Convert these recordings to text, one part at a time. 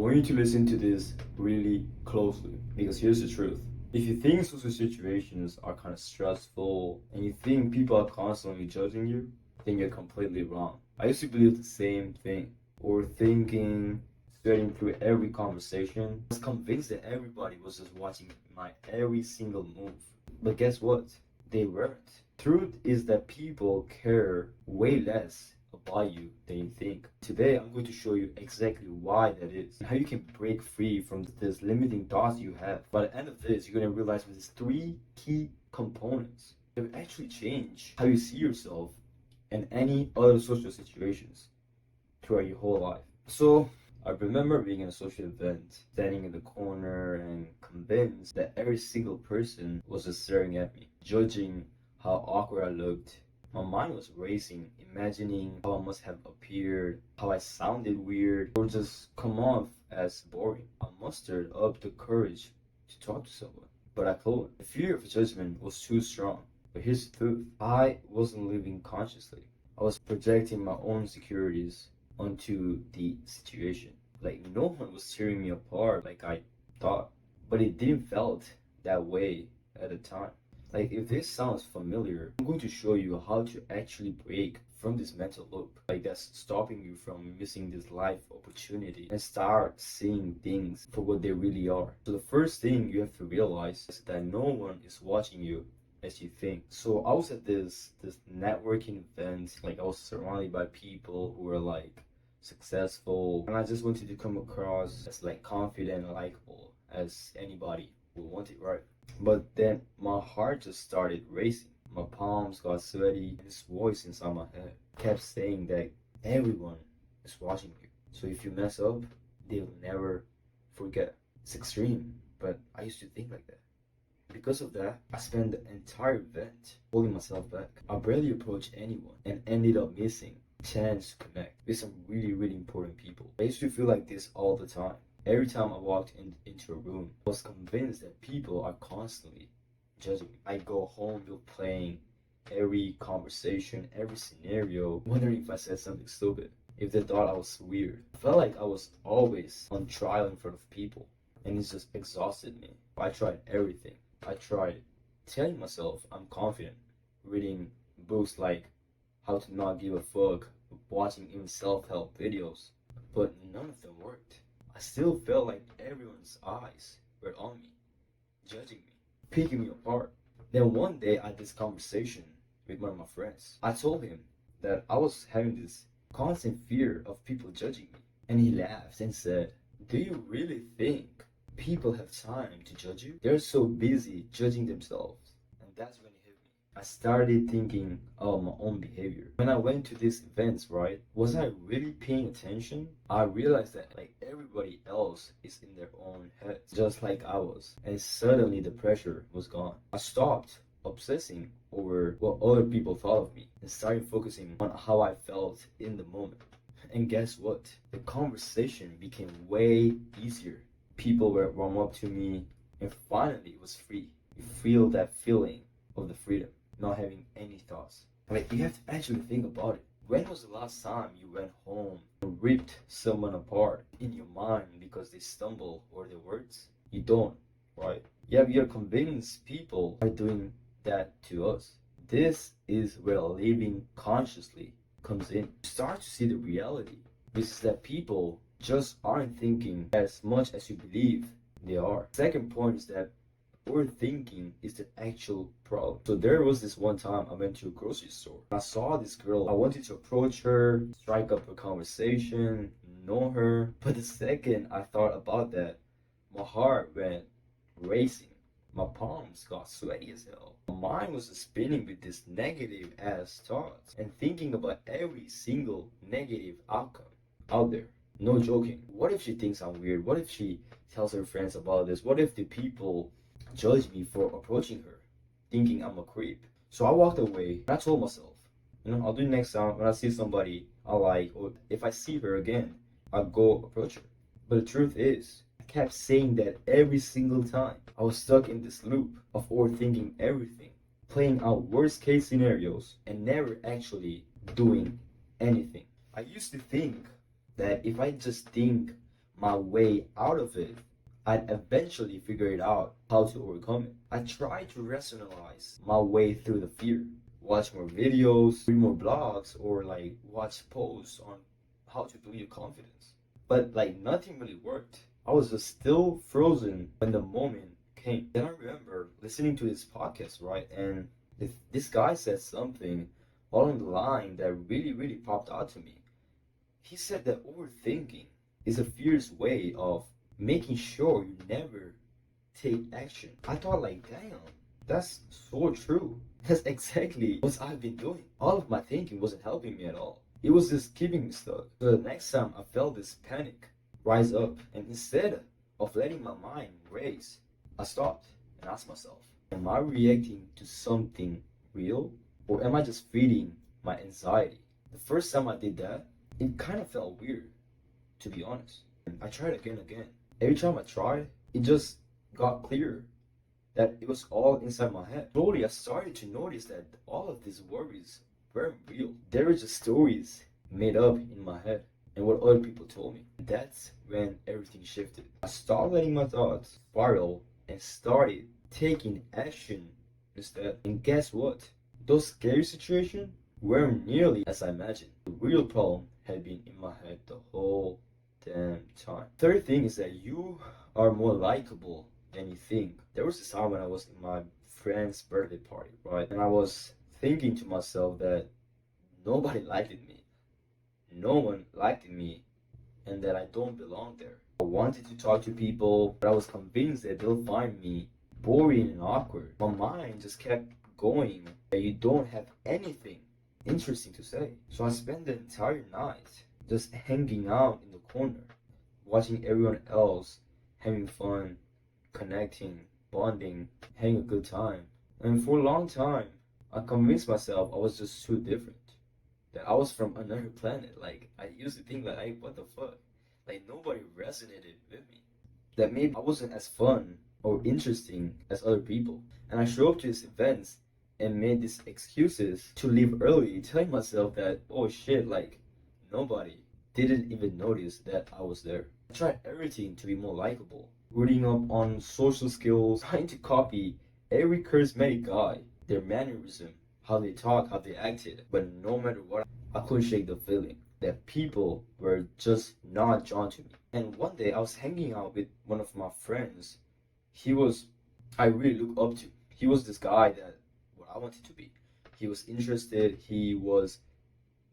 want you to listen to this really closely because here's the truth. If you think social situations are kind of stressful and you think people are constantly judging you, then you're completely wrong. I used to believe the same thing. Overthinking, sweating through every conversation. I was convinced that everybody was just watching my every single move. But guess what? They weren't. Truth is that people care way less about you than you think. Today, I'm going to show you exactly why that is and how you can break free from this limiting thoughts you have. By the end of this, you're going to realize there's three key components that will actually change how you see yourself and any other social situations throughout your whole life. So, I remember being in a social event, standing in the corner and convinced that every single person was just staring at me, judging how awkward I looked. My mind was racing, imagining how I must have appeared, how I sounded weird, or just come off as boring. I mustered up the courage to talk to someone, but I couldn't. The fear of judgment was too strong. But here's the truth. I wasn't living consciously. I was projecting my own insecurities onto the situation. Like no one was tearing me apart like I thought. But it didn't felt that way at the time. Like if this sounds familiar, I'm going to show you how to actually break from this mental loop. Like that's stopping you from missing this life opportunity and start seeing things for what they really are. So the first thing you have to realize is that no one is watching you as you think. So I was at this networking event, like I was surrounded by people who were like successful, and I just wanted to come across as like confident and likable as anybody would want it, right? But then my heart just started racing. My palms got sweaty, and this voice inside my head kept saying that everyone is watching you. So if you mess up, they'll never forget. It's extreme, but I used to think like that. Because of that, I spent the entire event holding myself back. I barely approached anyone and ended up missing a chance to connect with some really important people. I used to feel like this all the time. Every time I walked into a room, I was convinced that people are constantly judging me. I go home replaying every conversation, every scenario, wondering if I said something stupid, if they thought I was weird. I felt like I was always on trial in front of people, and it just exhausted me. I tried everything. I tried telling myself I'm confident, reading books like How to Not Give a Fuck, watching even self-help videos, but none of them worked. I still felt like everyone's eyes were on me, judging me, picking me apart. Then one day I had this conversation with one of my friends. I told him that I was having this constant fear of people judging me. And he laughed and said, "Do you really think people have time to judge you? They're so busy judging themselves." And that's when it hit me. I started thinking of my own behavior. When I went to these events, right, was I really paying attention? I realized that like everybody else is in their own heads, just like I was. And suddenly the pressure was gone. I stopped obsessing over what other people thought of me and started focusing on how I felt in the moment. And guess what? The conversation became way easier. People were warm up to me, and finally it was free. You feel that feeling of the freedom, not having any thoughts. Like you have to actually think about it. When was the last time you went home and ripped someone apart in your mind because they stumble or their words? You don't, right? Yeah, we are convinced people are doing that to us. This is where living consciously comes in. You start to see the reality, which is that people just aren't thinking as much as you believe they are. Second point is that overthinking is the actual problem. So there was this one time I went to a grocery store. I saw this girl. I wanted to approach her, strike up a conversation, know her. But the second I thought about that, my heart went racing. My palms got sweaty as hell. My mind was spinning with this negative ass thoughts and thinking about every single negative outcome out there. No joking. What if she thinks I'm weird? What if she tells her friends about this? What if the people judge me for approaching her, thinking I'm a creep? So I walked away and I told myself, I'll do it next time when I see somebody I like, or if I see her again, I'll go approach her. But the truth is, I kept saying that every single time. I was stuck in this loop of overthinking everything, playing out worst case scenarios, and never actually doing anything. I used to think that if I just think my way out of it, I'd eventually figure it out how to overcome it. I tried to rationalize my way through the fear, watch more videos, read more blogs, or like watch posts on how to build your confidence. But like nothing really worked. I was just still frozen when the moment came. Then I remember listening to this podcast, right? And this guy said something along the line that really popped out to me. He said that overthinking is a fierce way of making sure you never take action. I thought like, damn, that's so true. That's exactly what I've been doing. All of my thinking wasn't helping me at all. It was just keeping me stuck. So the next time I felt this panic rise up, and instead of letting my mind race, I stopped and asked myself, am I reacting to something real, or am I just feeding my anxiety? The first time I did that, it kind of felt weird, to be honest. And I tried again and again. Every time I tried, it just got clearer that it was all inside my head. Slowly, I started to notice that all of these worries weren't real. They were just stories made up in my head and what other people told me. That's when everything shifted. I stopped letting my thoughts spiral and started taking action instead. And guess what? Those scary situations weren't nearly as I imagined. The real problem had been in my head the whole damn time. Third thing is that you are more likable than you think. There was this time when I was in my friend's birthday party, right? And I was thinking to myself that nobody liked me. No one liked me, and that I don't belong there. I wanted to talk to people, but I was convinced that they'll find me boring and awkward. My mind just kept going that you don't have anything interesting to say. So I spent the entire night just hanging out in the corner, watching everyone else having fun, connecting, bonding, having a good time. And for a long time, I convinced myself I was just too different. That I was from another planet. Like, I used to think like, hey, what the fuck? Like, nobody resonated with me. That maybe I wasn't as fun or interesting as other people. And I showed up to these events and made these excuses to leave early, telling myself that, oh shit, like, nobody didn't even notice that I was there. I tried everything to be more likable, reading up on social skills, trying to copy every charismatic guy, their mannerism, how they talk, how they acted. But no matter what, I couldn't shake the feeling that people were just not drawn to me. And one day I was hanging out with one of my friends. I really look up to. He was this guy that what I wanted to be. He was interested.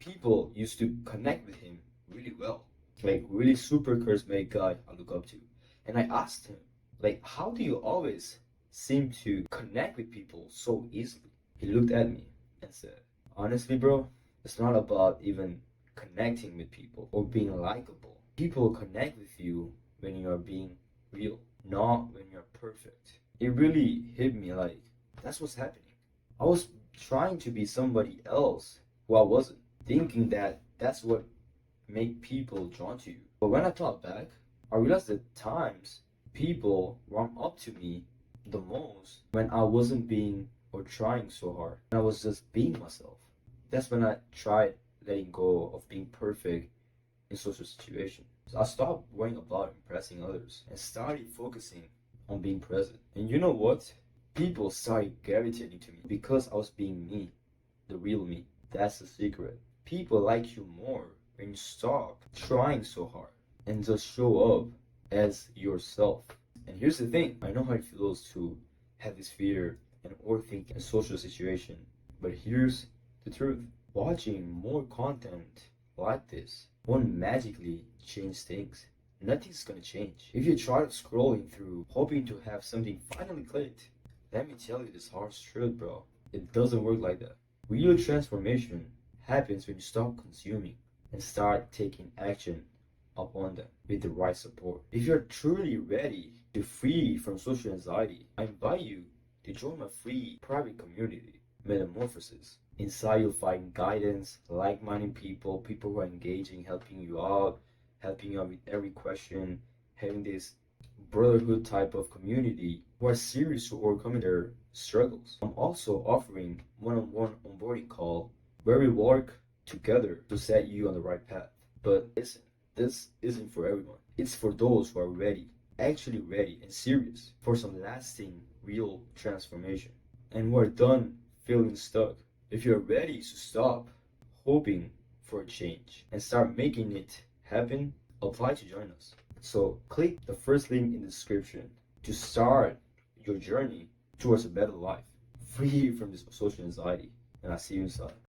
People used to connect with him really well. Like, really super charismatic guy I look up to. And I asked him, like, how do you always seem to connect with people so easily? He looked at me and said, honestly, bro, it's not about even connecting with people or being likable. People connect with you when you are being real, not when you're perfect. It really hit me like, that's what's happening. I was trying to be somebody else who I wasn't, thinking that that's what make people drawn to you. But when I thought back, I realized that times people warm up to me the most when I wasn't being or trying so hard. And I was just being myself. That's when I tried letting go of being perfect in social situations. So I stopped worrying about impressing others and started focusing on being present. And you know what? People started gravitating to me because I was being me, the real me. That's the secret. People like you more when you stop trying so hard and just show up as yourself. And here's the thing, I know how it feels to have this fear and overthink in social situation, but here's the truth. Watching more content like this won't magically change things. Nothing's gonna change. If you try scrolling through hoping to have something finally clicked, let me tell you this harsh truth, bro. It doesn't work like that. Real transformation happens when you stop consuming and start taking action upon them with the right support. If you're truly ready to free from social anxiety, I invite you to join my free private community, Metamorphosis. Inside you'll find guidance, like-minded people, people who are engaging, helping you out with every question, having this brotherhood type of community who are serious to overcoming their struggles. I'm also offering one-on-one onboarding call where we work together to set you on the right path. But listen, this isn't for everyone. It's for those who are ready, actually ready and serious for some lasting, real transformation, and who are done feeling stuck. If you're ready to stop hoping for a change and start making it happen, apply to join us. So click the first link in the description to start your journey towards a better life, free from this social anxiety. And I'll see you inside.